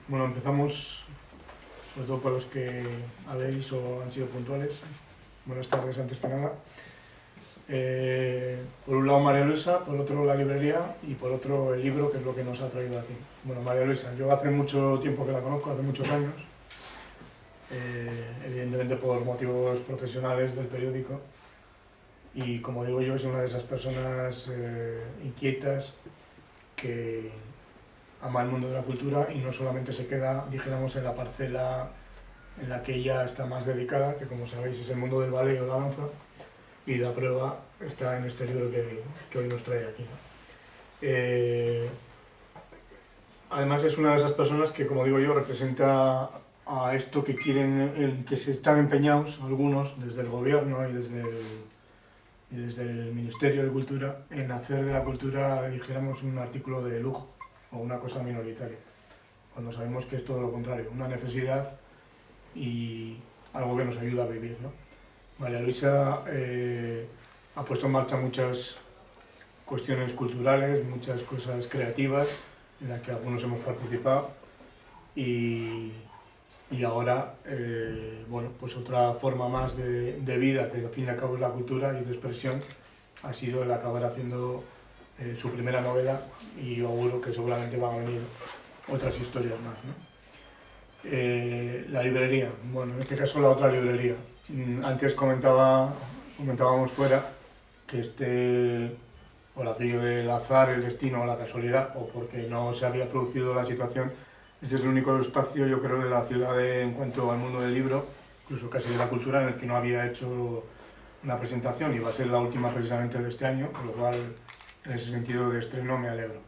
Bueno, empezamos, sobre todo por los que habéis o han sido puntuales. Buenas tardes, antes que nada. Por un lado María Luisa, por otro la librería y por otro el libro, que es lo que nos ha traído aquí. Bueno, María Luisa, yo hace mucho tiempo que la conozco, hace muchos años, evidentemente por motivos profesionales del periódico, y como digo yo, es una de esas personas inquietas que ama el mundo de la cultura y no solamente se queda, dijéramos, en la parcela en la que ella está más dedicada, que como sabéis es el mundo del ballet o la danza, y la prueba está en este libro que hoy nos trae aquí. Además es una de esas personas que, como digo yo, representa a esto que quieren, en que se están empeñados algunos desde el gobierno y desde el Ministerio de Cultura en hacer de la cultura, dijéramos, un artículo de lujo o una cosa minoritaria, cuando sabemos que es todo lo contrario, una necesidad y algo que nos ayuda a vivir, ¿no? María Luisa ha puesto en marcha muchas cuestiones culturales, muchas cosas creativas en las que algunos hemos participado y ahora, bueno, pues otra forma más de vida, que al fin y al cabo es la cultura y de expresión, ha sido el acabar haciendo su primera novela, y yo auguro que seguramente van a venir otras historias más, ¿no? La librería, bueno, en este caso la otra librería. Antes comentábamos fuera que por aquello del azar, el destino o la casualidad, o porque no se había producido la situación, este es el único espacio, yo creo, de la ciudad en cuanto al mundo del libro, incluso casi de la cultura, en el que no había hecho una presentación, y va a ser la última precisamente de este año, con lo cual, en ese sentido de estreno, me alegro.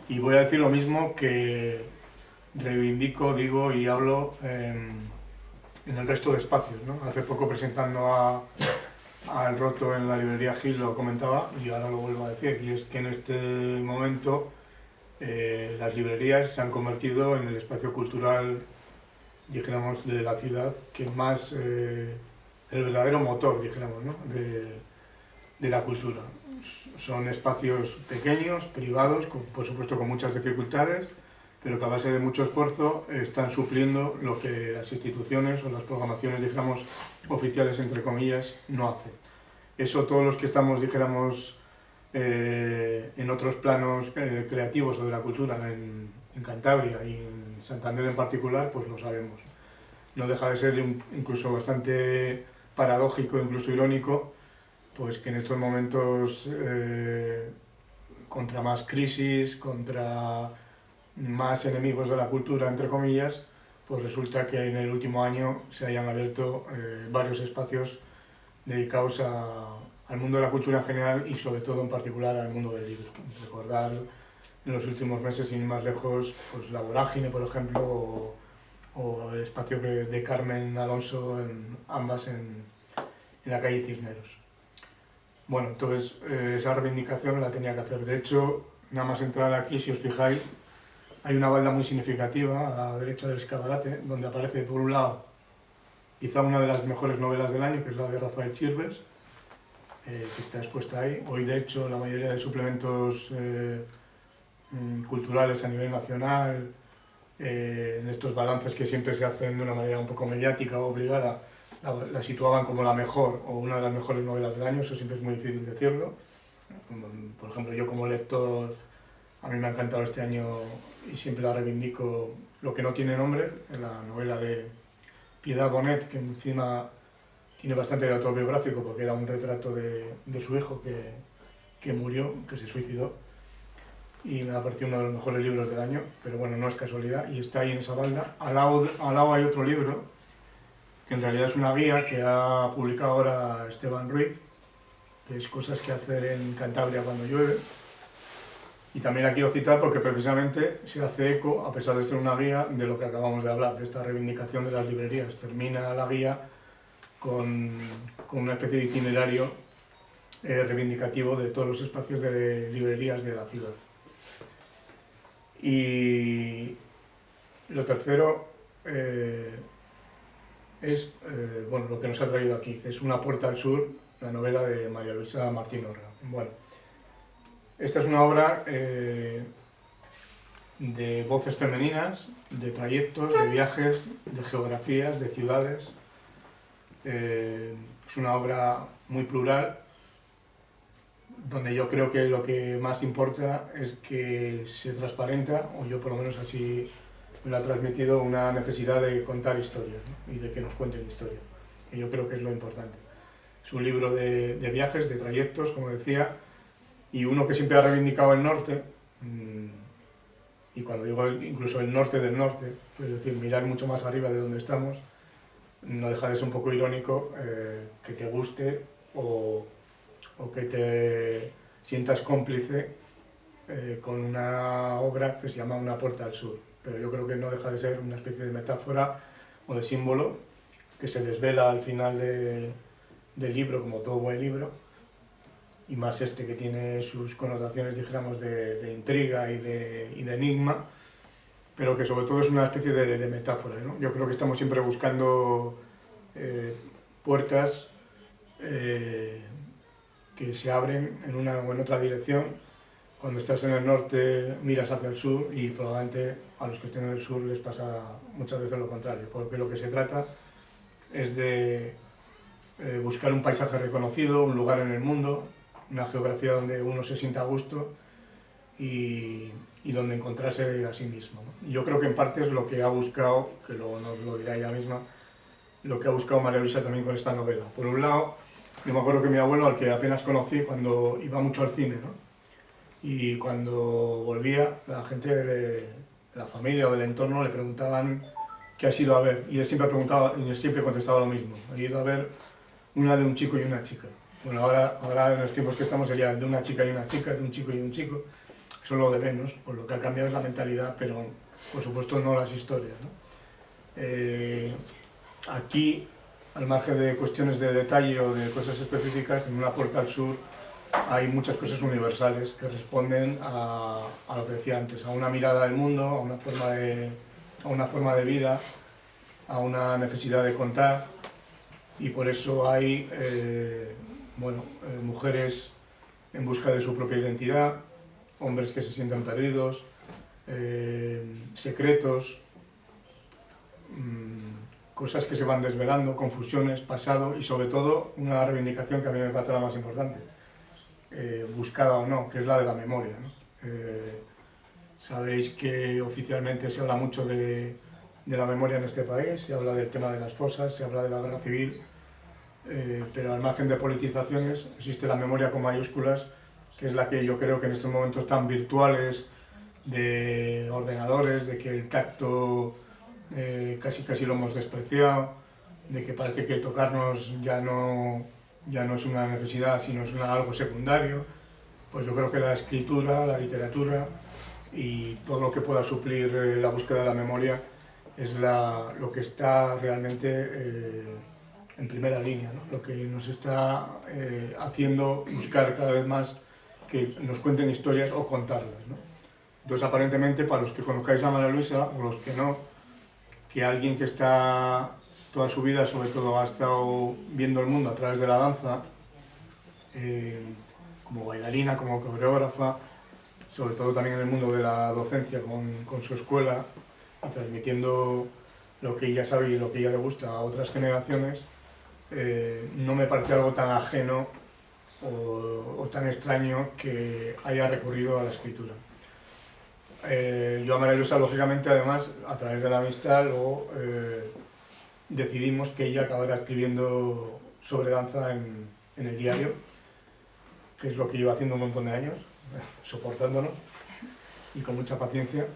Y voy a decir lo mismo que reivindico, digo y hablo en el resto de espacios, ¿no? Hace poco presentando a El Roto en la librería Gil lo comentaba y ahora lo vuelvo a decir, y es que en este momento las librerías se han convertido en el espacio cultural, dijéramos, de la ciudad, que más, el verdadero motor, dijéramos, ¿no? de la cultura. Son espacios pequeños, privados, por supuesto con muchas dificultades, pero que a base de mucho esfuerzo están supliendo lo que las instituciones o las programaciones, dijéramos, oficiales, entre comillas, no hacen. Eso todos los que estamos, dijéramos, en otros planos creativos o de la cultura, en Cantabria y en Santander en particular, pues lo sabemos. No deja de ser incluso bastante paradójico, incluso irónico, pues que en estos momentos, contra más crisis, contra más enemigos de la cultura, entre comillas, pues resulta que en el último año se hayan abierto varios espacios dedicados al mundo de la cultura en general y sobre todo en particular al mundo del libro. Recordar en los últimos meses, sin ir más lejos, pues La Vorágine, por ejemplo, o el espacio de Carmen Alonso, ambas en la calle Cisneros. Bueno, entonces esa reivindicación la tenía que hacer. De hecho, nada más entrar aquí, si os fijáis, hay una balda muy significativa a la derecha del escaparate, donde aparece, por un lado, quizá una de las mejores novelas del año, que es la de Rafael Chirves, que está expuesta ahí. Hoy, de hecho, la mayoría de suplementos culturales a nivel nacional, en estos balances que siempre se hacen de una manera un poco mediática o obligada, la situaban como la mejor o una de las mejores novelas del año. Eso siempre es muy difícil decirlo. Por ejemplo, yo como lector, a mí me ha encantado este año y siempre la reivindico, Lo que no tiene nombre, en la novela de Piedad Bonet, que encima tiene bastante de autobiográfico porque era un retrato de su hijo que murió, que se suicidó, y me ha parecido uno de los mejores libros del año, pero bueno, no es casualidad, y está ahí en esa balda. Al lado hay otro libro, que en realidad es una guía que ha publicado ahora Esteban Ruiz, que es Cosas que hacer en Cantabria cuando llueve, y también la quiero citar porque precisamente se hace eco, a pesar de ser una guía, de lo que acabamos de hablar, de esta reivindicación de las librerías. Termina la guía con una especie de itinerario reivindicativo de todos los espacios de librerías de la ciudad. Y lo tercero es bueno, lo que nos ha traído aquí, que es Una puerta al sur, la novela de María Luisa Martín Orra. Bueno, esta es una obra de voces femeninas, de trayectos, de viajes, de geografías, de ciudades. Es una obra muy plural, donde yo creo que lo que más importa es que se transparenta, o yo por lo menos así me lo ha transmitido, una necesidad de contar historias, ¿no? Y de que nos cuenten historias. Y yo creo que es lo importante. Es un libro de viajes, de trayectos, como decía, y uno que siempre ha reivindicado el norte, y cuando digo incluso el norte del norte, es decir, mirar mucho más arriba de donde estamos, no deja de ser un poco irónico que te guste o que te sientas cómplice con una obra que se llama Una puerta al sur. Pero yo creo que no deja de ser una especie de metáfora o de símbolo que se desvela al final del libro, como todo buen libro, y más este que tiene sus connotaciones, dijéramos, de intriga y de enigma, pero que sobre todo es una especie de metáfora, ¿no? Yo creo que estamos siempre buscando puertas que se abren en una o en otra dirección. Cuando estás en el norte miras hacia el sur y probablemente a los que estén en el sur les pasa muchas veces lo contrario, porque lo que se trata es de buscar un paisaje reconocido, un lugar en el mundo, una geografía donde uno se sienta a gusto y donde encontrarse a sí mismo, ¿no? Y yo creo que en parte es lo que ha buscado, que luego nos lo dirá ella misma, lo que ha buscado María Luisa también con esta novela. Por un lado, yo me acuerdo que mi abuelo, al que apenas conocí, cuando iba mucho al cine, ¿no? Y cuando volvía, la gente de la familia o del entorno le preguntaban qué has ido a ver, y él siempre contestaba lo mismo: he ido a ver una de un chico y una chica. Bueno, ahora en los tiempos que estamos sería de una chica y una chica, de un chico y un chico. Eso es lo de menos, por lo que ha cambiado es la mentalidad, pero por supuesto no las historias, ¿no? Aquí, al margen de cuestiones de detalle o de cosas específicas, en Una puerta al sur hay muchas cosas universales que responden a lo que decía antes, a una mirada del mundo, a una forma de vida, a una necesidad de contar, y por eso hay mujeres en busca de su propia identidad, hombres que se sienten perdidos, secretos, cosas que se van desvelando, confusiones, pasado, y sobre todo una reivindicación que a mí me parece la más importante, buscada o no, que es la de la memoria, ¿no? Sabéis que oficialmente se habla mucho de la memoria en este país, se habla del tema de las fosas, se habla de la guerra civil, pero al margen de politizaciones existe la memoria con mayúsculas, que es la que yo creo que en estos momentos tan virtuales de ordenadores, de que el tacto casi lo hemos despreciado, de que parece que tocarnos ya no es una necesidad, sino es algo secundario, pues yo creo que la escritura, la literatura y todo lo que pueda suplir la búsqueda de la memoria es lo que está realmente en primera línea, ¿no? Lo que nos está haciendo buscar cada vez más que nos cuenten historias o contarlas, ¿no? Entonces, aparentemente, para los que conozcáis a María Luisa, o los que no, que alguien que está toda su vida, sobre todo, ha estado viendo el mundo a través de la danza, como bailarina, como coreógrafa, sobre todo también en el mundo de la docencia con su escuela, y transmitiendo lo que ella sabe y lo que ella le gusta a otras generaciones, no me parece algo tan ajeno o tan extraño que haya recurrido a la escritura. Yo a María Luisa, lógicamente, además, a través de la amistad, luego decidimos que ella acabara escribiendo sobre danza en el diario, que es lo que iba haciendo un montón de años, soportándonos y con mucha paciencia.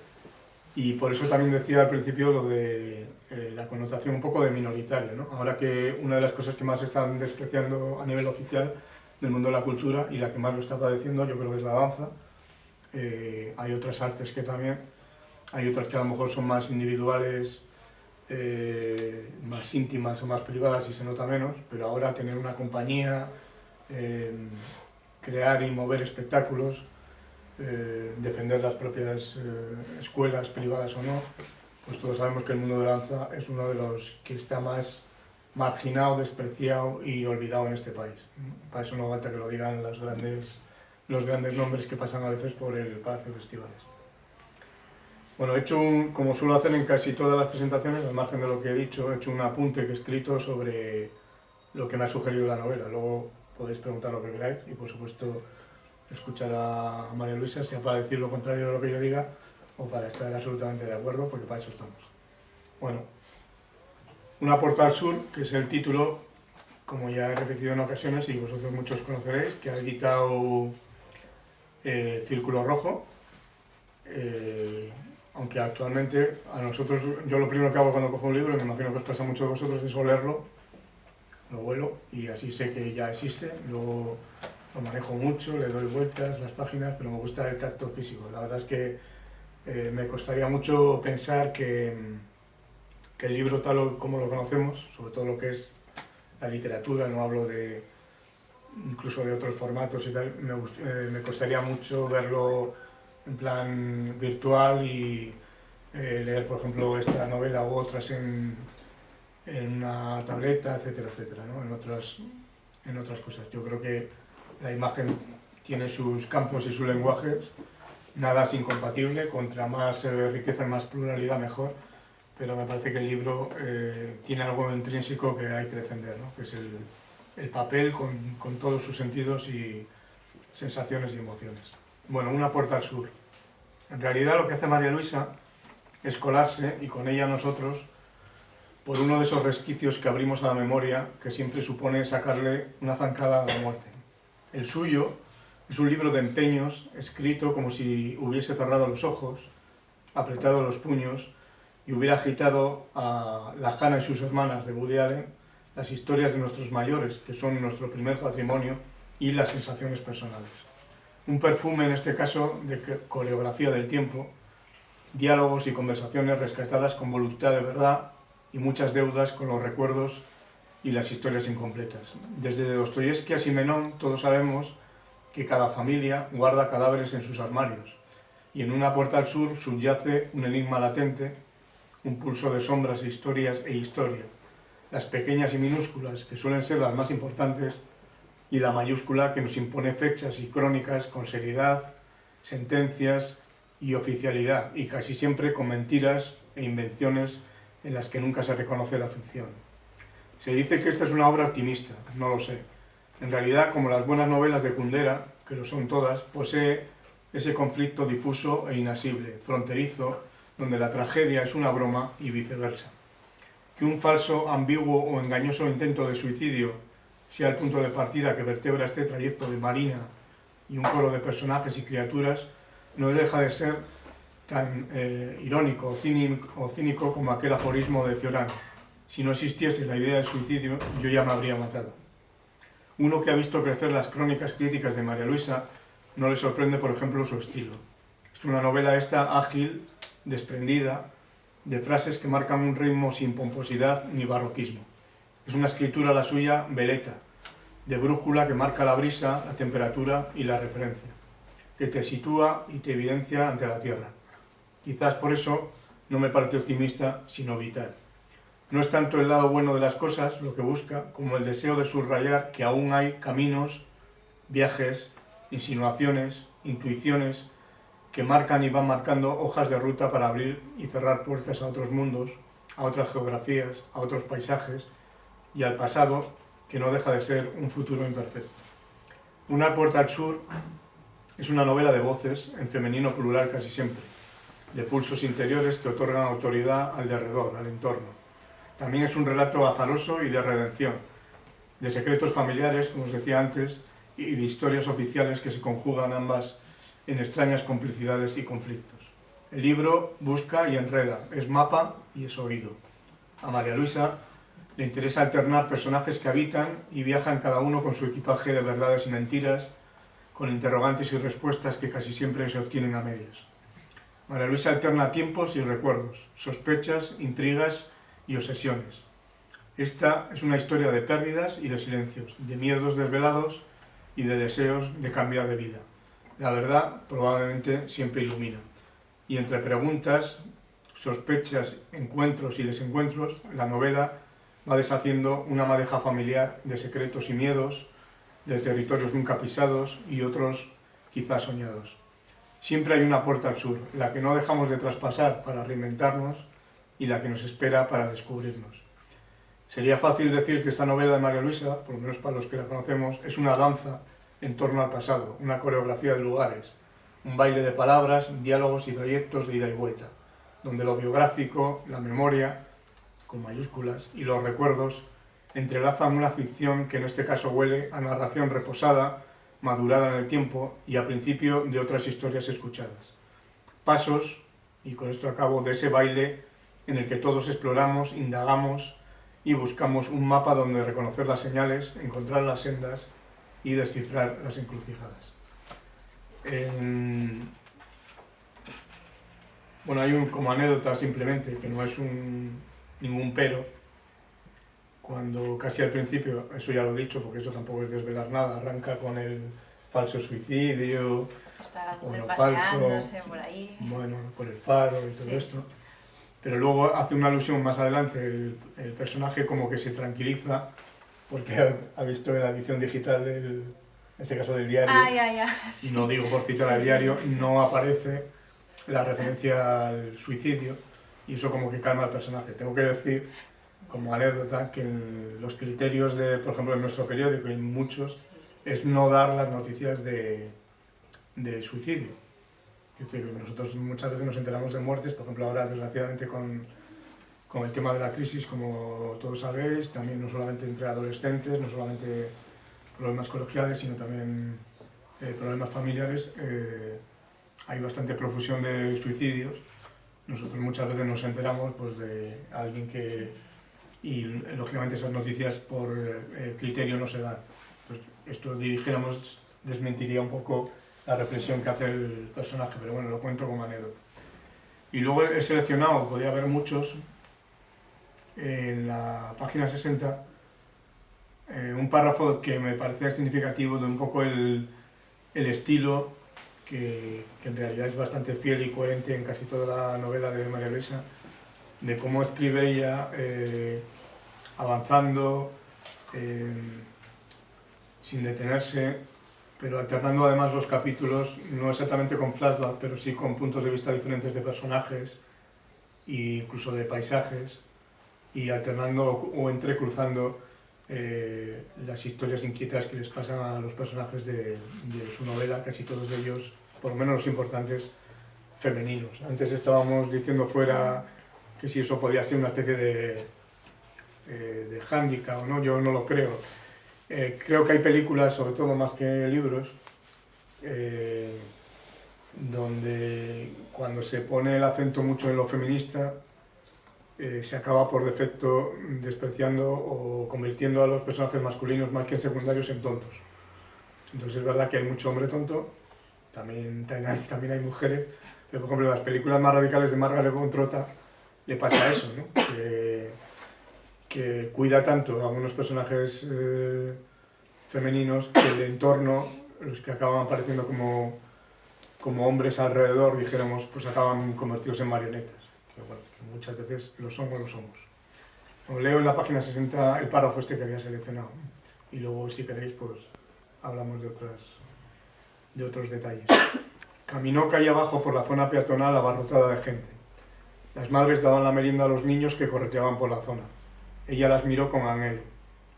Y por eso también decía al principio lo de la connotación un poco de minoritaria, ¿no? Ahora que una de las cosas que más se están despreciando a nivel oficial del mundo de la cultura, y la que más lo está padeciendo, yo creo que es la danza. Hay otras artes que también, hay otras que a lo mejor son más individuales, más íntimas o más privadas y se nota menos, pero ahora tener una compañía, crear y mover espectáculos, defender las propias escuelas, privadas o no, pues todos sabemos que el mundo de la danza es uno de los que está más marginado, despreciado y olvidado en este país. Para eso no falta que lo digan los grandes nombres que pasan a veces por el Palacio de Festivales. Bueno, como suelo hacer en casi todas las presentaciones, al margen de lo que he dicho, he hecho un apunte que he escrito sobre lo que me ha sugerido la novela. Luego podéis preguntar lo que queráis y, por supuesto, escuchar a María Luisa, sea para decir lo contrario de lo que yo diga o para estar absolutamente de acuerdo, porque para eso estamos. Bueno, Una puerta al sur, que es el título, como ya he repetido en ocasiones y vosotros muchos conoceréis, que ha editado Círculo Rojo, aunque actualmente a nosotros, yo lo primero que hago cuando cojo un libro, y me imagino que os pasa a muchos de vosotros, es olerlo, lo huelo y así sé que ya existe. Luego lo manejo mucho, le doy vueltas las páginas, pero me gusta el tacto físico. La verdad es que me costaría mucho pensar que el libro tal como lo conocemos, sobre todo lo que es la literatura, no hablo de incluso de otros formatos y tal, me costaría mucho verlo en plan virtual y leer, por ejemplo, esta novela u otras en una tableta, etcétera, etcétera, ¿no? en otras cosas. Yo creo que la imagen tiene sus campos y sus lenguajes, nada es incompatible, contra más riqueza y más pluralidad mejor, pero me parece que el libro tiene algo intrínseco que hay que defender, ¿no? Que es el papel con todos sus sentidos y sensaciones y emociones. Bueno, Una puerta al sur. En realidad lo que hace María Luisa es colarse, y con ella nosotros, por uno de esos resquicios que abrimos a la memoria, que siempre supone sacarle una zancada a la muerte. El suyo es un libro de empeños, escrito como si hubiese cerrado los ojos, apretado los puños, y hubiera agitado a La Jana y sus hermanas de Woody Allen, las historias de nuestros mayores, que son nuestro primer patrimonio, y las sensaciones personales. Un perfume, en este caso, de coreografía del tiempo, diálogos y conversaciones rescatadas con voluntad de verdad y muchas deudas con los recuerdos y las historias incompletas. Desde Dostoyevski a Simenón, todos sabemos que cada familia guarda cadáveres en sus armarios, y en Una puerta al sur subyace un enigma latente, un pulso de sombras, historias e historia, las pequeñas y minúsculas, que suelen ser las más importantes, y la mayúscula, que nos impone fechas y crónicas con seriedad, sentencias y oficialidad, y casi siempre con mentiras e invenciones en las que nunca se reconoce la ficción. Se dice que esta es una obra optimista, no lo sé. En realidad, como las buenas novelas de Kundera, que lo son todas, posee ese conflicto difuso e inasible, fronterizo, donde la tragedia es una broma y viceversa. Que un falso, ambiguo o engañoso intento de suicidio sea el punto de partida que vertebra este trayecto de Marina y un coro de personajes y criaturas, no deja de ser tan irónico o cínico como aquel aforismo de Cioran: si no existiese la idea del suicidio, yo ya me habría matado. Uno que ha visto crecer las crónicas críticas de María Luisa no le sorprende, por ejemplo, su estilo. Es una novela esta ágil, desprendida, de frases que marcan un ritmo sin pomposidad ni barroquismo. Es una escritura, la suya, veleta, de brújula que marca la brisa, la temperatura y la referencia, que te sitúa y te evidencia ante la tierra. Quizás por eso no me parece optimista, sino vital. No es tanto el lado bueno de las cosas lo que busca, como el deseo de subrayar que aún hay caminos, viajes, insinuaciones, intuiciones, que marcan y van marcando hojas de ruta para abrir y cerrar puertas a otros mundos, a otras geografías, a otros paisajes y al pasado, que no deja de ser un futuro imperfecto. Una puerta al sur es una novela de voces, en femenino plural casi siempre, de pulsos interiores que otorgan autoridad al derredor, al entorno. También es un relato azaroso y de redención, de secretos familiares, como os decía antes, y de historias oficiales que se conjugan ambas en extrañas complicidades y conflictos. El libro busca y enreda, es mapa y es oído. A María Luisa le interesa alternar personajes que habitan y viajan cada uno con su equipaje de verdades y mentiras, con interrogantes y respuestas que casi siempre se obtienen a medias. María Luisa alterna tiempos y recuerdos, sospechas, intrigas y obsesiones. Esta es una historia de pérdidas y de silencios, de miedos desvelados y de deseos de cambiar de vida. La verdad probablemente siempre ilumina. Y entre preguntas, sospechas, encuentros y desencuentros, la novela va deshaciendo una madeja familiar de secretos y miedos, de territorios nunca pisados y otros quizás soñados. Siempre hay una puerta al sur, la que no dejamos de traspasar para reinventarnos y la que nos espera para descubrirnos. Sería fácil decir que esta novela de María Luisa, por lo menos para los que la conocemos, es una danza en torno al pasado, una coreografía de lugares, un baile de palabras, diálogos y trayectos de ida y vuelta, donde lo biográfico, la memoria, con mayúsculas, y los recuerdos entrelazan una ficción que en este caso huele a narración reposada, madurada en el tiempo y a principio de otras historias escuchadas. Pasos, y con esto acabo, de ese baile en el que todos exploramos, indagamos y buscamos un mapa donde reconocer las señales, encontrar las sendas y descifrar las encrucijadas. Bueno, hay como anécdota simplemente, que no es ningún pero, cuando casi al principio, eso ya lo he dicho porque eso tampoco es desvelar nada, arranca con el falso suicidio, Está o lo paseándose falso, por ahí. bueno, por el faro y todo esto. Pero luego hace una alusión más adelante, el personaje como que se tranquiliza porque ha visto en la edición digital, en este caso del diario, y no digo por citar al diario, no aparece la referencia al suicidio y eso como que calma al personaje. Tengo que decir, como anécdota, que los criterios de, por ejemplo, en nuestro periódico y en muchos, es no dar las noticias de suicidio. Es decir, nosotros muchas veces nos enteramos de muertes, por ejemplo ahora desgraciadamente con el tema de la crisis, como todos sabéis, también no solamente entre adolescentes, no solamente problemas coloquiales, sino también problemas familiares, hay bastante profusión de suicidios. Nosotros muchas veces nos enteramos pues, de alguien que... y lógicamente esas noticias por criterio no se dan. Pues esto, dijéramos, desmentiría un poco la reflexión que hace el personaje, pero bueno, lo cuento como anécdota. Y luego he seleccionado, podía haber muchos, en la página 60, un párrafo que me parecía significativo de un poco el estilo, que en realidad es bastante fiel y coherente en casi toda la novela de María Luisa, de cómo escribe ella, avanzando, sin detenerse, pero alternando además los capítulos, no exactamente con flashback, pero sí con puntos de vista diferentes de personajes, e incluso de paisajes, y alternando o entrecruzando las historias inquietas que les pasan a los personajes de su novela, casi todos de ellos, por lo menos los importantes, femeninos. Antes estábamos diciendo fuera que si eso podía ser una especie de hándicap o no, yo no lo creo. Creo que hay películas, sobre todo más que libros, donde cuando se pone el acento mucho en lo feminista, se acaba por defecto despreciando o convirtiendo a los personajes masculinos más que en secundarios en tontos. Entonces es verdad que hay mucho hombre tonto, también hay mujeres, pero por ejemplo en las películas más radicales de Margaret von Trotta le pasa eso, ¿no? que cuida tanto a algunos personajes femeninos que el entorno, los que acaban apareciendo como hombres alrededor, dijéramos, pues acaban convertidos en marionetas. Que, bueno, que muchas veces lo somos. Os leo en la página 60 el párrafo este que había seleccionado y luego si queréis pues hablamos de otros detalles. Caminó calle abajo por la zona peatonal abarrotada de gente. Las madres daban la merienda a los niños que correteaban por la zona. Ella las miró con anhelo.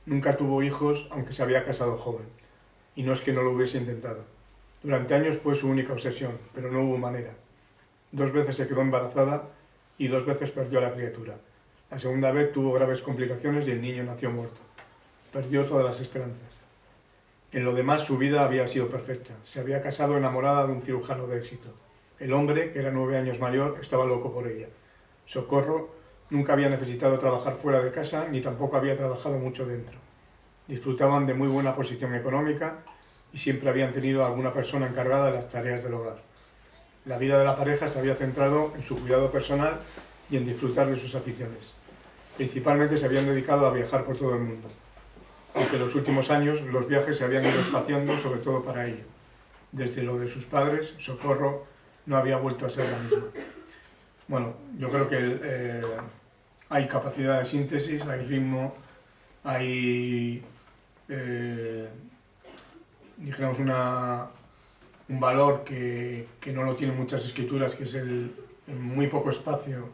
Nunca tuvo hijos, aunque se había casado joven. Y no es que no lo hubiese intentado. Durante años fue su única obsesión, pero no hubo manera. 2 veces se quedó embarazada y 2 veces perdió a la criatura. La segunda vez tuvo graves complicaciones y el niño nació muerto. Perdió todas las esperanzas. En lo demás su vida había sido perfecta. Se había casado enamorada de un cirujano de éxito. El hombre, que era 9 años mayor, estaba loco por ella. Socorro nunca había necesitado trabajar fuera de casa ni tampoco había trabajado mucho dentro. Disfrutaban de muy buena posición económica y siempre habían tenido a alguna persona encargada de las tareas del hogar. La vida de la pareja se había centrado en su cuidado personal y en disfrutar de sus aficiones. Principalmente se habían dedicado a viajar por todo el mundo, aunque en los últimos años los viajes se habían ido espaciando, sobre todo para ella. Desde lo de sus padres, Socorro no había vuelto a ser la misma. Bueno, yo creo que hay capacidad de síntesis, hay ritmo, hay, dijéramos, un valor que no lo tienen muchas escrituras, que es el, en muy poco espacio,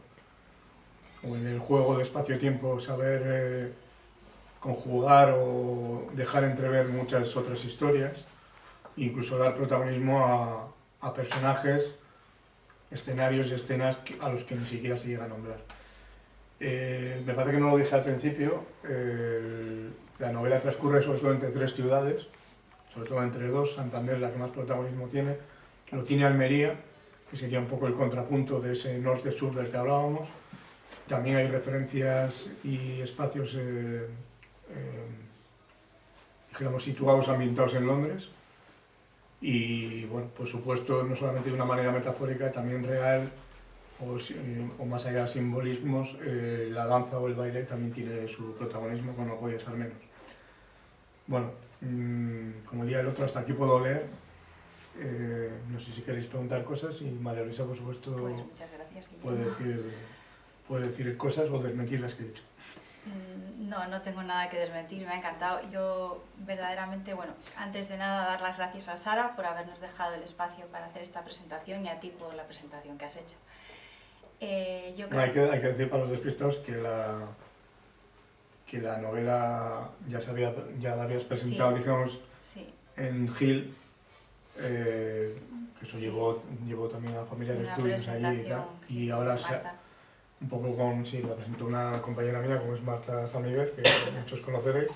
o en el juego de espacio-tiempo, saber conjugar o dejar entrever muchas otras historias, e incluso dar protagonismo a personajes, escenarios y escenas a los que ni siquiera se llega a nombrar. Me parece que no lo dije al principio, la novela transcurre sobre todo entre 3 ciudades, sobre todo entre 2, Santander es la que más protagonismo tiene, lo tiene Almería, que sería un poco el contrapunto de ese norte-sur del que hablábamos. También hay referencias y espacios digamos, situados, ambientados en Londres. Y bueno, por supuesto, no solamente de una manera metafórica, también real, o más allá de simbolismos, la danza o el baile también tiene su protagonismo con los Goyas al menos. Bueno, como diría el otro, hasta aquí puedo leer. No sé si queréis preguntar cosas y María Luisa, por supuesto, Pues muchas gracias, puede decir cosas o desmentir las que he dicho. No, no tengo nada que desmentir, me ha encantado. Yo verdaderamente, bueno, antes de nada dar las gracias a Sara por habernos dejado el espacio para hacer esta presentación y a ti por la presentación que has hecho. Yo creo... hay que decir para los despistados que la novela ya la habías presentado, sí, digamos, sí, en Gil, que eso sí, llevó también a Familia de Estudios allí y tal, sí, y ahora un poco con, sí, la presentó una compañera mía como es Marta Zamiver, que muchos conoceréis,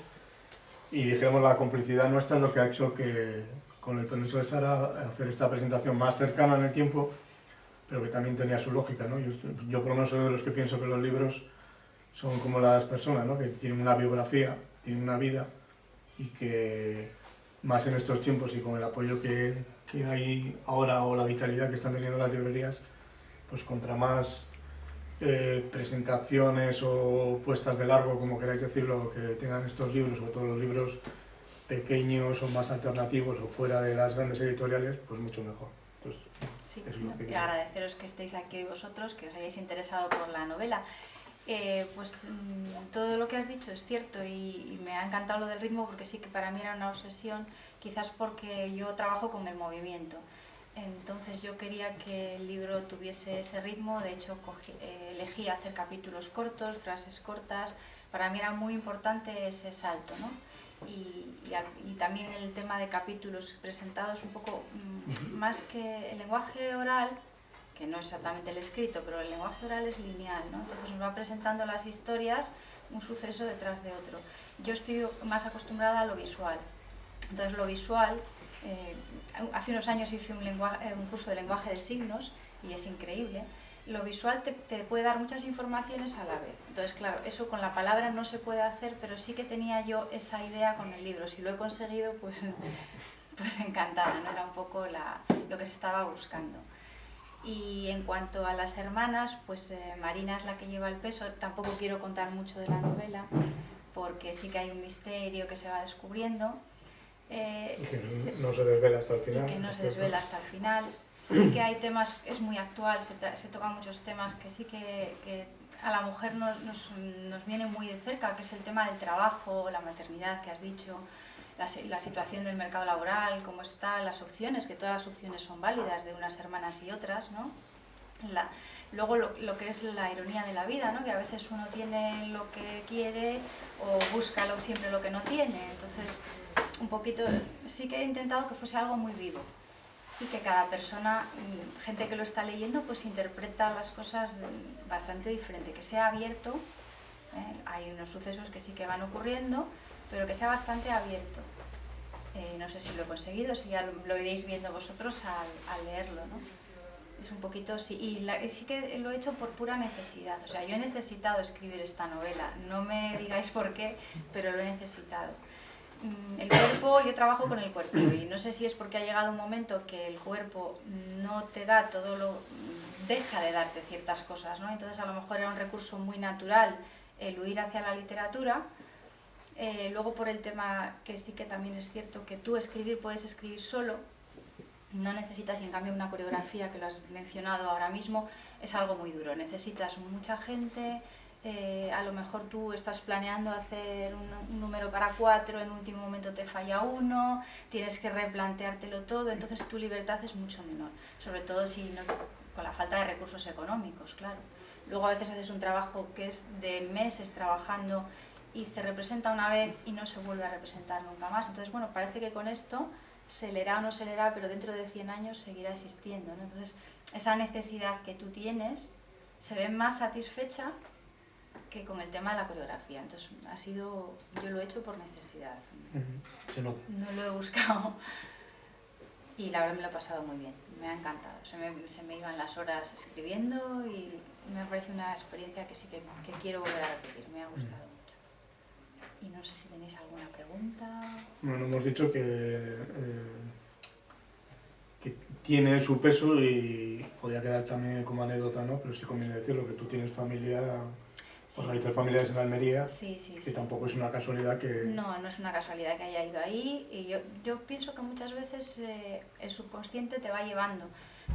y dijéramos la complicidad nuestra es lo que ha hecho que, con el permiso de Sara, hacer esta presentación más cercana en el tiempo, pero que también tenía su lógica, ¿no? Yo por lo menos soy de los que pienso que los libros son como las personas, ¿no? Que tienen una biografía, tienen una vida, y que más en estos tiempos y con el apoyo que hay ahora o la vitalidad que están teniendo las librerías, pues contra más presentaciones o puestas de largo, como queráis decirlo, que tengan estos libros, sobre todo los libros pequeños o más alternativos o fuera de las grandes editoriales, pues mucho mejor. Pues, sí, y agradeceros que estéis aquí vosotros, que os hayáis interesado por la novela. Pues todo lo que has dicho es cierto y me ha encantado lo del ritmo porque sí que para mí era una obsesión, quizás porque yo trabajo con el movimiento. Entonces yo quería que el libro tuviese ese ritmo, de hecho elegí hacer capítulos cortos, frases cortas, para mí era muy importante ese salto, ¿no? Y también el tema de capítulos presentados un poco más que el lenguaje oral, que no es exactamente el escrito, pero el lenguaje oral es lineal, ¿no? Entonces nos va presentando las historias, un suceso detrás de otro. Yo estoy más acostumbrada a lo visual, entonces lo visual... hace unos años hice un curso de lenguaje de signos y es increíble. Lo visual te puede dar muchas informaciones a la vez. Entonces, claro, eso con la palabra no se puede hacer, pero sí que tenía yo esa idea con el libro. Si lo he conseguido, pues encantada, ¿no? Era un poco lo que se estaba buscando. Y en cuanto a las hermanas, pues Marina es la que lleva el peso. Tampoco quiero contar mucho de la novela, porque sí que hay un misterio que se va descubriendo. Y que no se desvela hasta el final. Y que no se desvela hasta el final. Sí que hay temas, es muy actual, se tocan muchos temas que sí que a la mujer nos viene muy de cerca, que es el tema del trabajo, la maternidad que has dicho, la situación del mercado laboral, cómo está, las opciones, que todas las opciones son válidas de unas hermanas y otras, ¿no? Luego lo que es la ironía de la vida, ¿no? Que a veces uno tiene lo que quiere o busca siempre lo que no tiene. Entonces, un poquito, sí que he intentado que fuese algo muy vivo y que cada persona, gente que lo está leyendo, pues interpreta las cosas bastante diferente, que sea abierto, hay unos sucesos que sí que van ocurriendo, pero que sea bastante abierto. No sé si lo he conseguido, si ya lo iréis viendo vosotros al leerlo, ¿no? Es un poquito, sí, y sí que lo he hecho por pura necesidad, o sea, yo he necesitado escribir esta novela, no me digáis por qué, pero lo he necesitado. El cuerpo, yo trabajo con el cuerpo y no sé si es porque ha llegado un momento que el cuerpo no te da deja de darte ciertas cosas, ¿no? Entonces a lo mejor era un recurso muy natural el huir hacia la literatura. Luego por el tema que sí que también es cierto que tú puedes escribir solo, no necesitas, y en cambio una coreografía que lo has mencionado ahora mismo es algo muy duro, necesitas mucha gente, a lo mejor tú estás planeando hacer un número para 4, en último momento te falla 1, tienes que replanteártelo todo, entonces tu libertad es mucho menor, sobre todo si no, con la falta de recursos económicos, claro. Luego a veces haces un trabajo que es de meses trabajando y se representa una vez y no se vuelve a representar nunca más. Entonces, bueno, parece que con esto se leerá o no se leerá, pero dentro de 100 años seguirá existiendo, ¿no? Entonces, esa necesidad que tú tienes se ve más satisfecha que con el tema de la coreografía. Entonces, yo lo he hecho por necesidad. Se nota. No lo he buscado. Y la verdad me lo he pasado muy bien, me ha encantado. Se me iban las horas escribiendo y me parece una experiencia que sí que quiero volver a repetir, me ha gustado mucho. Y no sé si tenéis alguna pregunta. Bueno, hemos dicho que tiene su peso y podría quedar también como anécdota, ¿no? Pero sí conviene decirlo, que tú tienes familia, Sí. organizas familiares en Almería, Sí, que tampoco es una casualidad que... No, no es una casualidad que haya ido ahí. Y yo pienso que muchas veces el subconsciente te va llevando.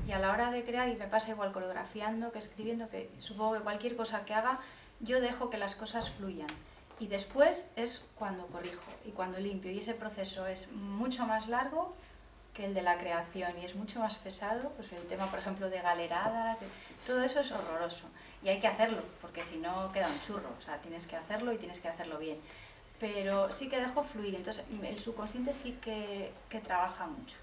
Y a la hora de crear, y me pasa igual coreografiando que escribiendo, que supongo que cualquier cosa que haga, yo dejo que las cosas fluyan. Y después es cuando corrijo y cuando limpio. Y ese proceso es mucho más largo que el de la creación y es mucho más pesado. Pues el tema, por ejemplo, de galeradas, todo eso es horroroso. Y hay que hacerlo, porque si no queda un churro. O sea, tienes que hacerlo y tienes que hacerlo bien. Pero sí que dejo fluir. Entonces, el subconsciente sí que trabaja mucho.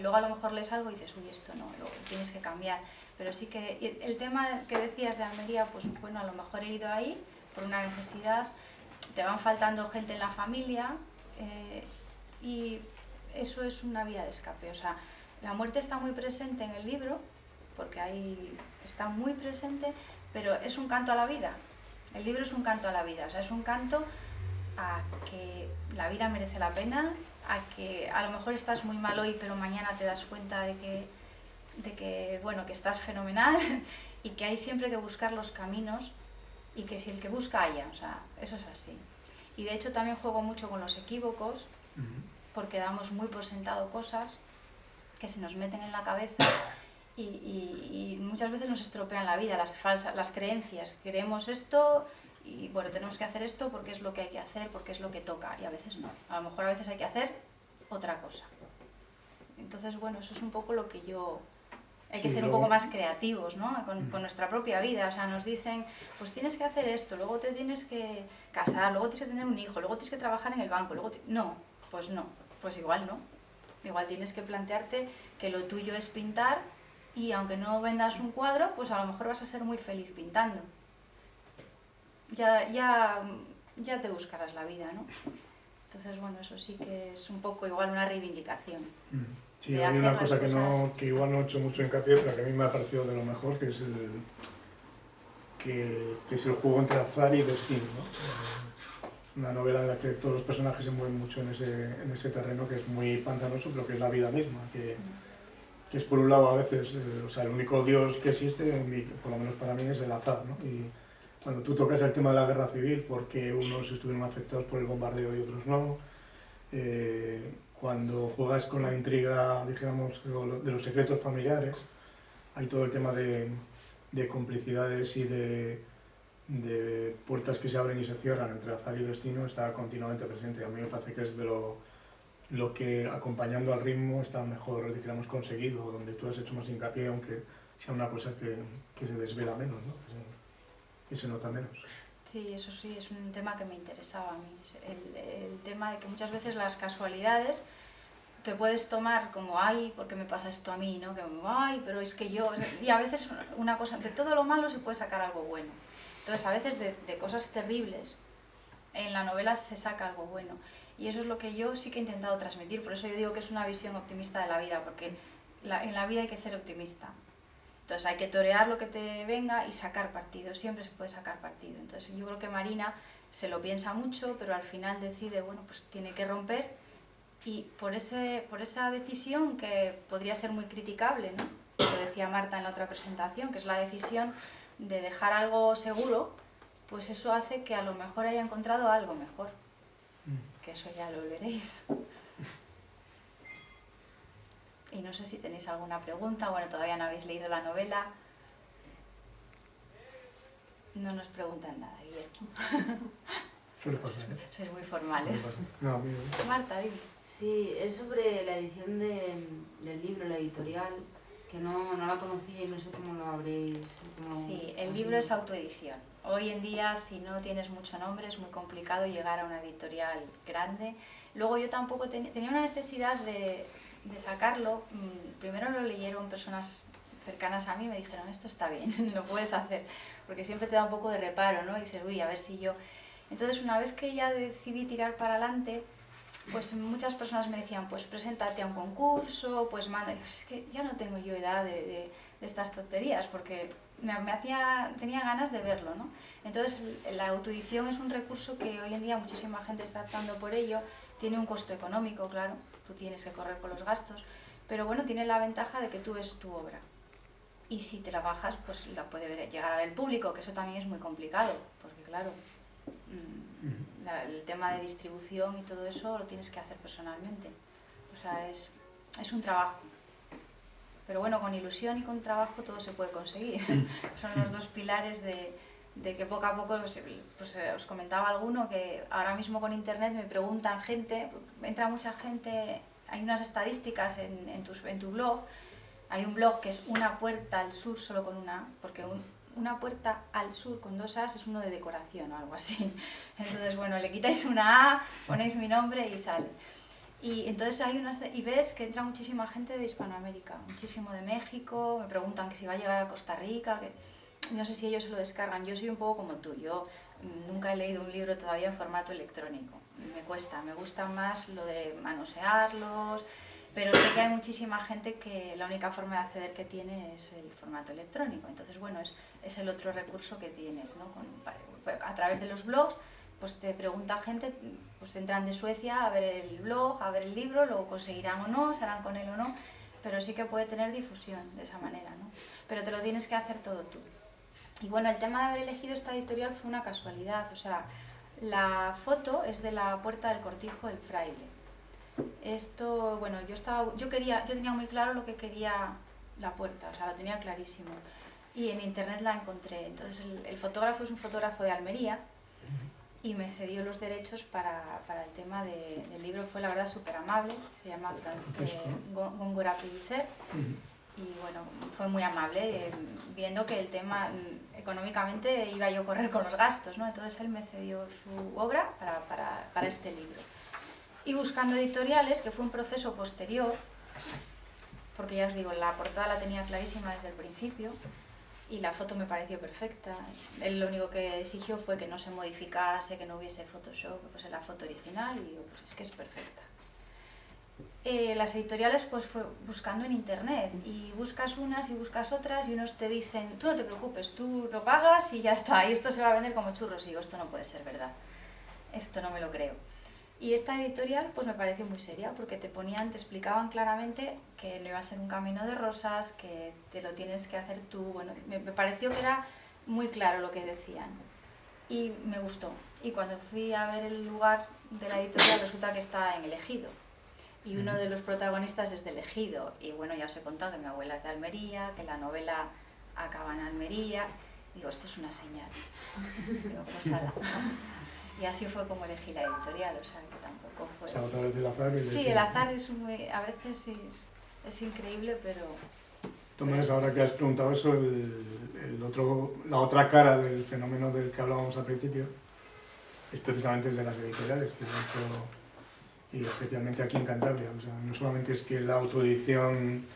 Luego a lo mejor lees algo y dices, uy, esto no, lo tienes que cambiar. Pero sí que el tema que decías de Almería, pues bueno, a lo mejor he ido ahí por una necesidad, te van faltando gente en la familia y eso es una vía de escape. O sea, la muerte está muy presente en el libro, porque ahí está muy presente, pero es un canto a la vida. El libro es un canto a la vida, o sea, es un canto a que la vida merece la pena, a que a lo mejor estás muy mal hoy, pero mañana te das cuenta de que bueno, que estás fenomenal y que hay siempre que buscar los caminos y que si el que busca haya, o sea, eso es así. Y de hecho también juego mucho con los equívocos, porque damos muy por sentado cosas que se nos meten en la cabeza y muchas veces nos estropean la vida, las creencias. Queremos esto y bueno, tenemos que hacer esto porque es lo que hay que hacer, porque es lo que toca, y a veces no. A lo mejor a veces hay que hacer otra cosa. Entonces, bueno, eso es un poco lo que yo... Hay que ser un poco más creativos, ¿no? Con nuestra propia vida. O sea, nos dicen, pues tienes que hacer esto, luego te tienes que casar, luego tienes que tener un hijo, luego tienes que trabajar en el banco, no, pues igual no. Igual tienes que plantearte que lo tuyo es pintar y aunque no vendas un cuadro, pues a lo mejor vas a ser muy feliz pintando. Ya te buscarás la vida, ¿no? Entonces, bueno, eso sí que es un poco igual una reivindicación. Sí, hay una cosa que igual no he hecho mucho hincapié, pero que a mí me ha parecido de lo mejor, que es el juego entre azar y destino, ¿no? Una novela en la que todos los personajes se mueven mucho en ese terreno que es muy pantanoso, pero que es la vida misma, que es por un lado a veces, o sea, el único Dios que existe, por lo menos para mí, es el azar, ¿no? Y cuando tú tocas el tema de la guerra civil, porque unos estuvieron afectados por el bombardeo y otros no, cuando juegas con la intriga, digamos, de los secretos familiares, hay todo el tema de complicidades y de puertas que se abren y se cierran entre azar y destino, está continuamente presente. A mí me parece que es de lo que, acompañando al ritmo, está mejor, digamos, conseguido, donde tú has hecho más hincapié, aunque sea una cosa que se desvela menos, ¿no? Que se nota menos. Sí, eso sí, es un tema que me interesaba a mí. El tema de que muchas veces las casualidades te puedes tomar como, ay, ¿por qué me pasa esto a mí? ¿No? Que, ay, pero es que yo... Y a veces una cosa, de todo lo malo se puede sacar algo bueno. Entonces, a veces de cosas terribles, en la novela se saca algo bueno. Y eso es lo que yo sí que he intentado transmitir. Por eso yo digo que es una visión optimista de la vida, porque en la vida hay que ser optimista. Entonces hay que torear lo que te venga y sacar partido, siempre se puede sacar partido. Entonces yo creo que Marina se lo piensa mucho, pero al final decide, bueno, pues tiene que romper y por esa decisión que podría ser muy criticable, ¿no? Lo decía Marta en la otra presentación, que es la decisión de dejar algo seguro, pues eso hace que a lo mejor haya encontrado algo mejor, que eso ya lo veréis. Y no sé si tenéis alguna pregunta, bueno, todavía no habéis leído la novela. no nos preguntan nada, Guillermo. Suele pasar, ¿eh? Sois muy formales. No, mira. Marta, dime. Sí, es sobre la edición del libro, la editorial, que no la conocía y no sé cómo lo habréis... Sí, el libro es autoedición. Hoy en día, si no tienes mucho nombre, es muy complicado llegar a una editorial grande. Luego yo tampoco tenía una necesidad de sacarlo. Primero lo leyeron personas cercanas a mí y me dijeron, esto está bien, lo puedes hacer. Porque siempre te da un poco de reparo, ¿no? Y dices, uy, a ver si yo... Entonces, una vez que ya decidí tirar para adelante, pues muchas personas me decían, pues preséntate a un concurso, pues manda... Es que ya no tengo yo edad de estas tonterías, porque tenía ganas de verlo, ¿no? Entonces, la autoedición es un recurso que hoy en día muchísima gente está optando por ello. Tiene un costo económico, claro, tú tienes que correr con los gastos, pero bueno, tiene la ventaja de que tú ves tu obra. Y si te la bajas, pues la puede llegar a ver el público, que eso también es muy complicado, porque claro... el tema de distribución y todo eso lo tienes que hacer personalmente, o sea, es un trabajo, pero bueno, con ilusión y con trabajo todo se puede conseguir. Son los dos pilares de que poco a poco, pues os comentaba alguno que ahora mismo con internet me preguntan gente, entra mucha gente, hay unas estadísticas en tu blog, hay un blog que es Una puerta al sur solo con una A, porque una puerta al sur con 2 A's es uno de decoración o algo así. Entonces, bueno, le quitáis una A, ponéis mi nombre y sale. Y entonces y ves que entra muchísima gente de Hispanoamérica, muchísimo de México, me preguntan que si va a llegar a Costa Rica, que no sé si ellos se lo descargan. Yo soy un poco como tú, yo nunca he leído un libro todavía en formato electrónico. Me gusta más lo de manosearlos, pero sé que hay muchísima gente que la única forma de acceder que tiene es el formato electrónico. Entonces, bueno, es el otro recurso que tienes, ¿no? A través de los blogs, pues te pregunta gente, pues entran de Suecia a ver el blog, a ver el libro, lo conseguirán o no, se harán con él o no, pero sí que puede tener difusión de esa manera, ¿no? Pero te lo tienes que hacer todo tú. Y bueno, el tema de haber elegido esta editorial fue una casualidad, o sea, la foto es de la Puerta del Cortijo del Fraile. Esto, bueno, yo tenía muy claro lo que quería la puerta, o sea, lo tenía clarísimo. Y en internet la encontré. Entonces el fotógrafo es un fotógrafo de Almería y me cedió los derechos para el tema del libro. Fue la verdad súper amable, se llama Góngora Pellicer y bueno, fue muy amable, viendo que el tema económicamente iba yo a correr con los gastos, ¿no? Entonces él me cedió su obra para este libro. Y buscando editoriales, que fue un proceso posterior, porque ya os digo, la portada la tenía clarísima desde el principio y la foto me pareció perfecta. Él lo único que exigió fue que no se modificase, que no hubiese Photoshop, que fuese la foto original, y digo, pues es que es perfecta. Las editoriales pues fue buscando en internet, y buscas unas y buscas otras, y unos te dicen, tú no te preocupes, tú lo pagas y ya está, y esto se va a vender como churros. Y digo, esto no puede ser verdad, esto no me lo creo. Y esta editorial pues me pareció muy seria, porque te explicaban claramente que no iba a ser un camino de rosas, que te lo tienes que hacer tú. Bueno, me pareció que era muy claro lo que decían y me gustó. Y cuando fui a ver el lugar de la editorial, resulta que está en El Ejido y uno de los protagonistas es del Ejido. Y bueno, ya os he contado que mi abuela es de Almería, que la novela acaba en Almería. Digo, esto es una señal. Digo, pues ala. Y así fue como elegí la editorial, o sea, que tampoco fue... O sea, otra vez el azar. Sí, el azar es a veces sí, es increíble, pero... Tomás, ahora que has preguntado eso, la otra cara del fenómeno del que hablábamos al principio es precisamente el de las editoriales, y especialmente aquí en Cantabria. O sea, no solamente es que la autoedición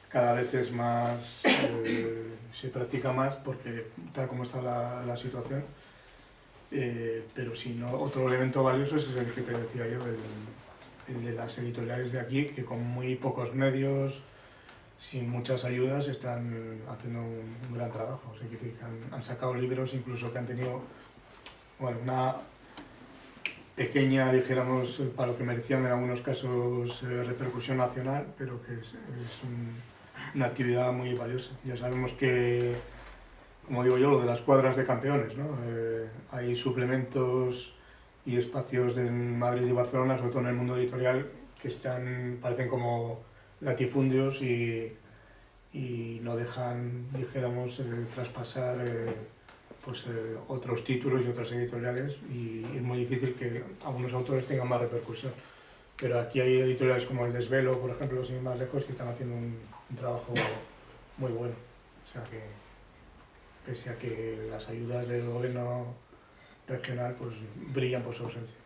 cada vez es más, se practica más, porque tal como está la situación, pero si no, otro elemento valioso es el que te decía yo, el de las editoriales de aquí, que con muy pocos medios, sin muchas ayudas, están haciendo un gran trabajo. O sea, que han sacado libros incluso que han tenido, bueno, una pequeña, dijéramos, para lo que merecían en algunos casos, repercusión nacional, pero que es una actividad muy valiosa. Ya sabemos que, como digo yo, lo de las cuadras de campeones, ¿no? Hay suplementos y espacios en Madrid y Barcelona, sobre todo en el mundo editorial, que parecen como latifundios y no dejan, dijéramos, traspasar pues, otros títulos y otras editoriales, y es muy difícil que algunos autores tengan más repercusión. Pero aquí hay editoriales como El Desvelo, por ejemplo, sin ir más lejos, que están haciendo un trabajo muy bueno. O sea que, pese a que las ayudas del gobierno regional pues brillan por su ausencia.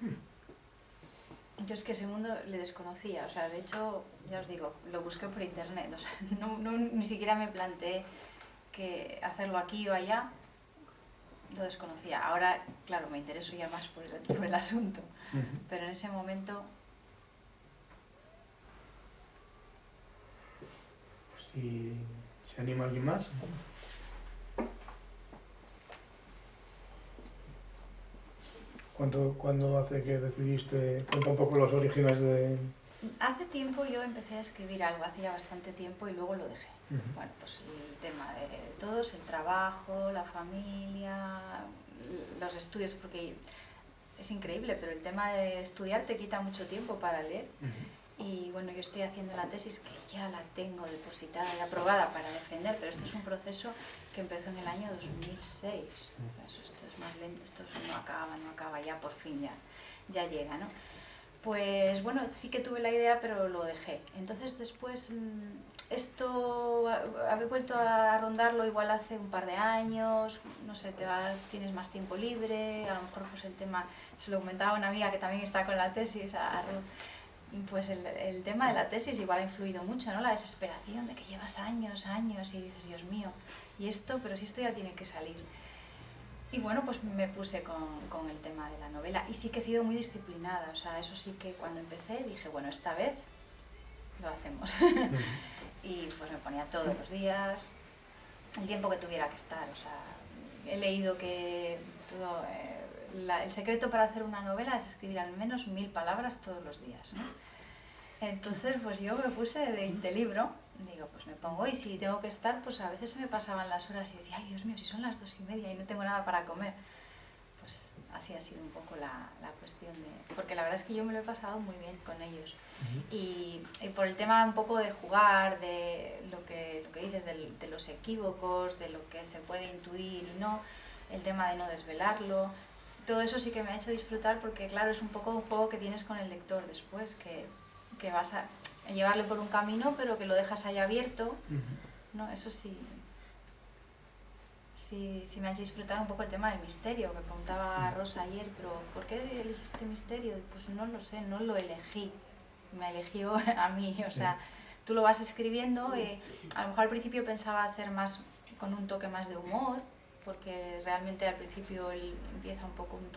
Yo es que ese mundo le desconocía, o sea, de hecho, ya os digo, lo busqué por internet, o sea, ni siquiera me planteé que hacerlo aquí o allá, lo desconocía. Ahora, claro, me intereso ya más por el asunto, pero en ese momento... Pues si se anima alguien más. ¿Cuándo hace que decidiste? Cuenta un poco los orígenes de... Hace tiempo yo empecé a escribir algo, hace ya bastante tiempo, y luego lo dejé. Bueno, pues el tema de todos, el trabajo, la familia, los estudios, porque es increíble, pero el tema de estudiar te quita mucho tiempo para leer. Y bueno, yo estoy haciendo la tesis que ya la tengo depositada y aprobada para defender, pero esto es un proceso que empezó en el año 2006. Esto es más lento, esto no acaba, ya por fin ya llega, ¿no? Pues bueno, sí que tuve la idea, pero lo dejé. Entonces después, esto, había vuelto a rondarlo igual hace un par de años, no sé, tienes más tiempo libre, a lo mejor pues el tema, se lo comentaba a una amiga que también está con la tesis, a Ruth, pues el tema de la tesis igual ha influido mucho, ¿no? La desesperación de que llevas años y dices, Dios mío, y esto, pero si esto ya tiene que salir. Y bueno, pues me puse con el tema de la novela, y sí que he sido muy disciplinada, o sea, eso sí que cuando empecé dije, bueno, esta vez lo hacemos. Y pues me ponía todos los días, el tiempo que tuviera que estar, o sea, he leído que todo, el secreto para hacer una novela es escribir al menos 1000 palabras todos los días, ¿no? Entonces pues yo me puse de libro, digo, pues me pongo, y si tengo que estar, pues a veces se me pasaban las horas y decía, ay Dios mío, si son las 2:30 y no tengo nada para comer. Pues así ha sido un poco la cuestión de... Porque la verdad es que yo me lo he pasado muy bien con ellos. Y por el tema un poco de jugar, de lo que dices, de los equívocos, de lo que se puede intuir y no, el tema de no desvelarlo, todo eso sí que me ha hecho disfrutar, porque claro, es un poco un juego que tienes con el lector después, que vas a llevarle por un camino, pero que lo dejas ahí abierto, ¿no? Eso sí me ha hecho disfrutar un poco el tema del misterio, que preguntaba Rosa ayer, pero ¿por qué elegiste misterio? Pues no lo sé, no lo elegí, me eligió a mí, o sea, tú lo vas escribiendo, a lo mejor al principio pensaba hacer más con un toque más de humor, porque realmente al principio él empieza un poco un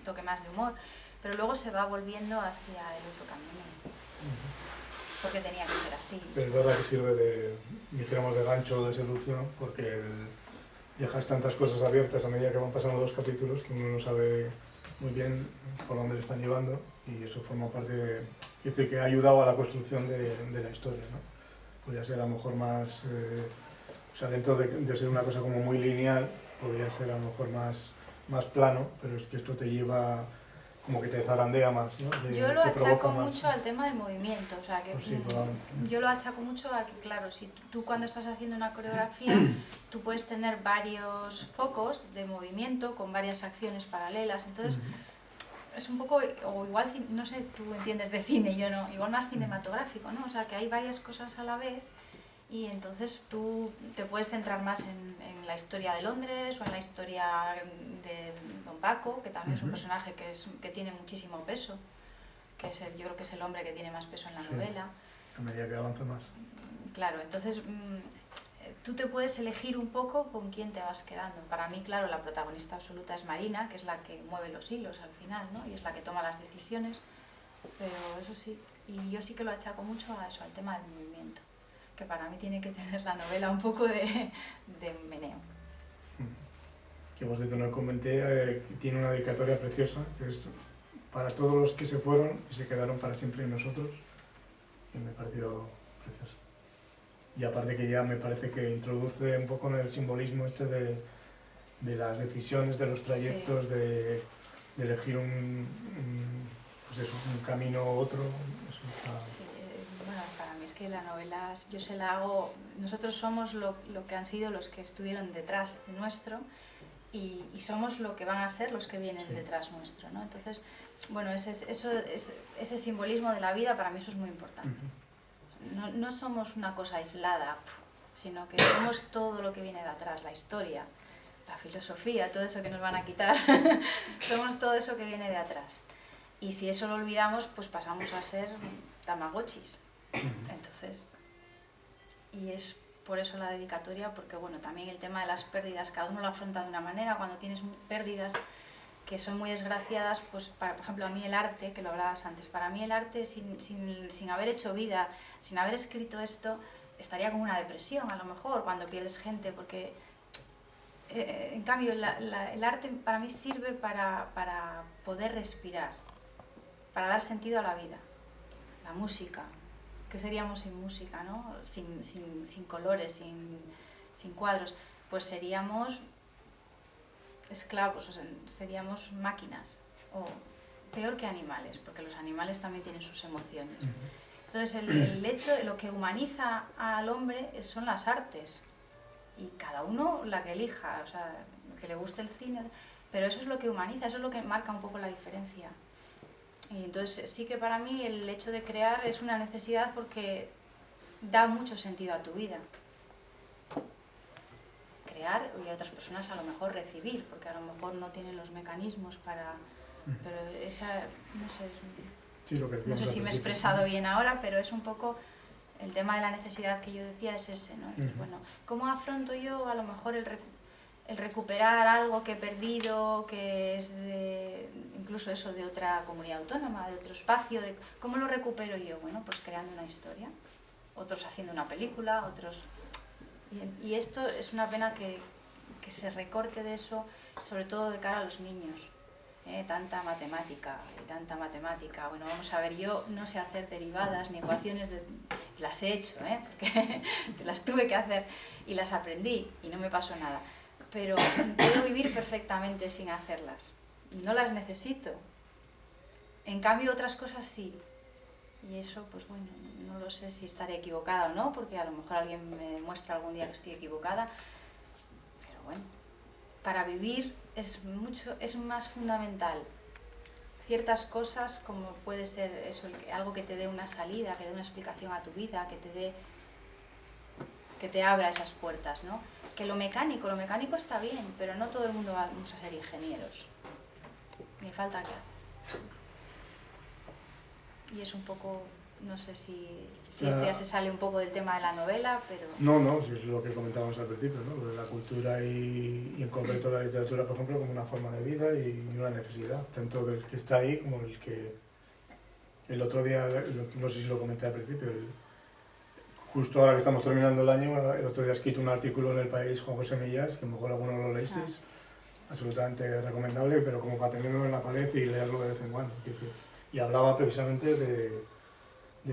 toque más de humor, pero luego se va volviendo hacia el otro camino, porque tenía que ser así. Pero es verdad que sirve de gancho, de seducción, porque dejas tantas cosas abiertas a medida que van pasando los capítulos que uno no sabe muy bien por dónde le están llevando, y eso forma parte quiere decir que ha ayudado a la construcción de la historia, ¿no? Podría ser a lo mejor más, o sea, dentro de ser una cosa como muy lineal, podría ser a lo mejor más plano, pero es que esto te lleva, como que te zarandea más, ¿no? Yo lo achaco mucho al tema del movimiento, o sea, que pues sí, yo lo achaco mucho a que, claro, si tú cuando estás haciendo una coreografía, tú puedes tener varios focos de movimiento con varias acciones paralelas, entonces es un poco, o igual, no sé, tú entiendes de cine, yo no, igual más cinematográfico, ¿no? O sea, que hay varias cosas a la vez, y entonces tú te puedes centrar más en la historia de Londres o en la historia de Don Paco, que también es un personaje que tiene muchísimo peso, que es yo creo que es el hombre que tiene más peso en la novela. A medida que avanza más. Claro, entonces tú te puedes elegir un poco con quién te vas quedando. Para mí, claro, la protagonista absoluta es Marina, que es la que mueve los hilos al final, ¿no? Y es la que toma las decisiones, pero eso sí, y yo sí que lo achaco mucho a eso, al tema del movimiento, que para mí tiene que tener la novela un poco de meneo. Que vos de no comenté, tiene una dedicatoria preciosa, que es para todos los que se fueron y se quedaron para siempre en nosotros, y me pareció preciosa. Y aparte que ya me parece que introduce un poco en el simbolismo este de las decisiones, de los trayectos, sí. de elegir pues eso, un camino u otro. Eso está... Sí, bueno, para mí es que la novela, yo se la hago, nosotros somos lo que han sido los que estuvieron detrás nuestro, y somos lo que van a ser los que vienen Sí. detrás nuestro, ¿no? Entonces, bueno, ese simbolismo de la vida para mí eso es muy importante. No somos una cosa aislada, sino que somos todo lo que viene de atrás, la historia, la filosofía, todo eso que nos van a quitar. Somos todo eso que viene de atrás. Y si eso lo olvidamos, pues pasamos a ser tamagotchis. Entonces, y es por eso la dedicatoria, porque bueno, también el tema de las pérdidas, cada uno lo afronta de una manera. Cuando tienes pérdidas que son muy desgraciadas, pues por ejemplo a mí el arte, que lo hablabas antes, para mí el arte sin haber hecho vida, sin haber escrito esto, estaría con una depresión a lo mejor cuando pierdes gente, porque en cambio el arte para mí sirve para poder respirar, para dar sentido a la vida. La música, ¿qué seríamos sin música, no? Sin colores, sin cuadros, pues seríamos esclavos, o sea, seríamos máquinas, o peor que animales, porque los animales también tienen sus emociones. Entonces el hecho de lo que humaniza al hombre son las artes, y cada uno la que elija, o sea, que le guste el cine, pero eso es lo que humaniza, eso es lo que marca un poco la diferencia. Y entonces sí que para mí el hecho de crear es una necesidad porque da mucho sentido a tu vida. Crear y a otras personas a lo mejor recibir, porque a lo mejor no tienen los mecanismos para... Pero esa, no sé, Sí, lo que no sé si me he expresado bien ahora, pero es un poco el tema de la necesidad que yo decía, es ese, ¿no? Entonces, bueno, ¿cómo afronto yo a lo mejor el recuperar algo que he perdido, que es de, incluso eso, de otra comunidad autónoma, de otro espacio? ¿Cómo lo recupero yo? Bueno, pues creando una historia, otros haciendo una película, otros... Y esto es una pena que se recorte de eso, sobre todo de cara a los niños. Tanta matemática y tanta matemática. Bueno, vamos a ver, yo no sé hacer derivadas ni ecuaciones, las he hecho, porque las tuve que hacer y las aprendí y no me pasó nada. Pero puedo vivir perfectamente sin hacerlas. No las necesito. En cambio, otras cosas sí. Y eso, pues bueno, no lo sé si estaré equivocada o no, porque a lo mejor alguien me demuestra algún día que estoy equivocada. Pero bueno, para vivir es más fundamental ciertas cosas, como puede ser eso, algo que te dé una salida, que dé una explicación a tu vida, que te abra esas puertas, ¿no? Que lo mecánico está bien, pero no todo el mundo vamos a ser ingenieros. Ni falta que hacer. Y es un poco, no sé si esto ya se sale un poco del tema de la novela, pero... No, si es lo que comentábamos al principio, ¿no? Lo de la cultura y en concreto la literatura, por ejemplo, como una forma de vida y una necesidad, tanto del que está ahí como el que... El otro día, no sé si lo comenté al principio, justo ahora que estamos terminando el año, el otro día he escrito un artículo en El País, Juan José Millás, que a lo mejor alguno lo leísteis, absolutamente recomendable, pero como para tenerlo en la pared y leerlo de vez en cuando. Y hablaba precisamente de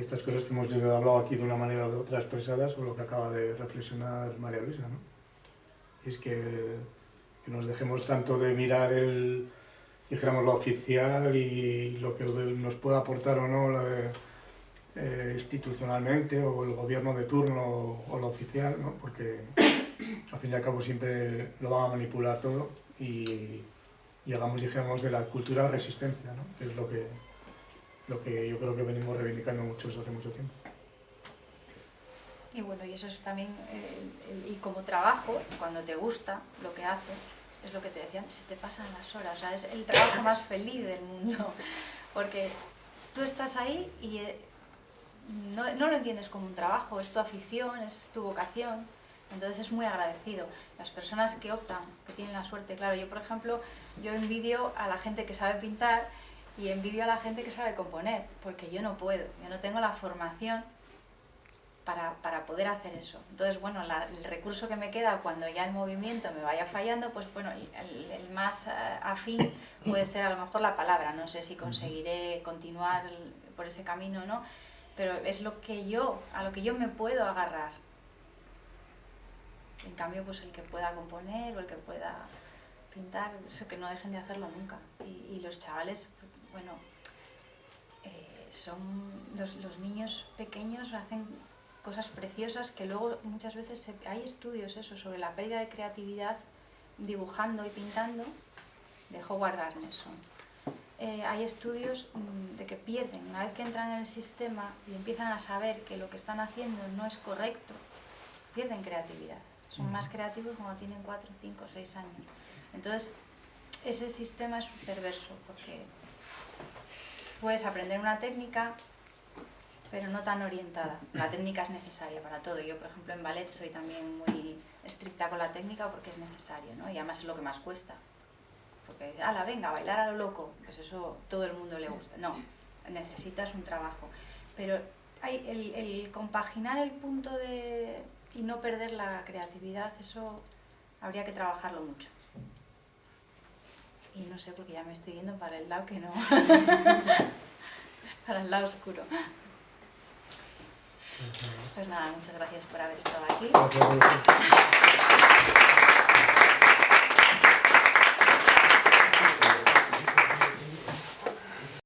estas cosas que hemos hablado aquí de una manera o de otra expresadas, o lo que acaba de reflexionar María Luisa, ¿no? Y es que nos dejemos tanto de mirar dijéramos, lo oficial y lo que nos pueda aportar o no institucionalmente, o el gobierno de turno o lo oficial, ¿no? Porque al fin y al cabo siempre lo van a manipular todo y hagamos, dijéramos, de la cultura resistencia, ¿no? Que es lo que yo creo que venimos reivindicando muchos hace mucho tiempo. Y bueno, y eso es también, y como trabajo, cuando te gusta lo que haces, es lo que te decían, se te pasan las horas, o sea, es el trabajo más feliz del mundo, porque tú estás ahí y no lo entiendes como un trabajo, es tu afición, es tu vocación, entonces es muy agradecido. Las personas que optan, que tienen la suerte, claro, yo por ejemplo, yo envidio a la gente que sabe pintar y envidio a la gente que sabe componer, porque yo no puedo, yo no tengo la formación para poder hacer eso. Entonces, bueno, el recurso que me queda cuando ya el movimiento me vaya fallando, pues bueno, el más afín puede ser a lo mejor la palabra. No sé si conseguiré continuar por ese camino o no, pero es a lo que yo me puedo agarrar. En cambio, pues el que pueda componer o el que pueda pintar, eso, que no dejen de hacerlo nunca. Y los chavales, bueno, son los niños pequeños hacen cosas preciosas que luego muchas veces hay estudios sobre la pérdida de creatividad dibujando y pintando, de Howard Gardner son. Hay estudios de que pierden, una vez que entran en el sistema y empiezan a saber que lo que están haciendo no es correcto, pierden creatividad. Son más creativos cuando tienen 4, 5, 6 años. Entonces, ese sistema es perverso, porque puedes aprender una técnica, pero no tan orientada. La técnica es necesaria para todo. Yo, por ejemplo, en ballet soy también muy estricta con la técnica porque es necesario, ¿no? Y además es lo que más cuesta. Porque, ala, venga, a bailar a lo loco, pues eso todo el mundo le gusta. No, necesitas un trabajo. Pero hay el compaginar el punto de... y no perder la creatividad, eso habría que trabajarlo mucho. Y no sé, porque ya me estoy yendo para el lado que no... para el lado oscuro. Pues nada, muchas gracias por haber estado aquí. Gracias.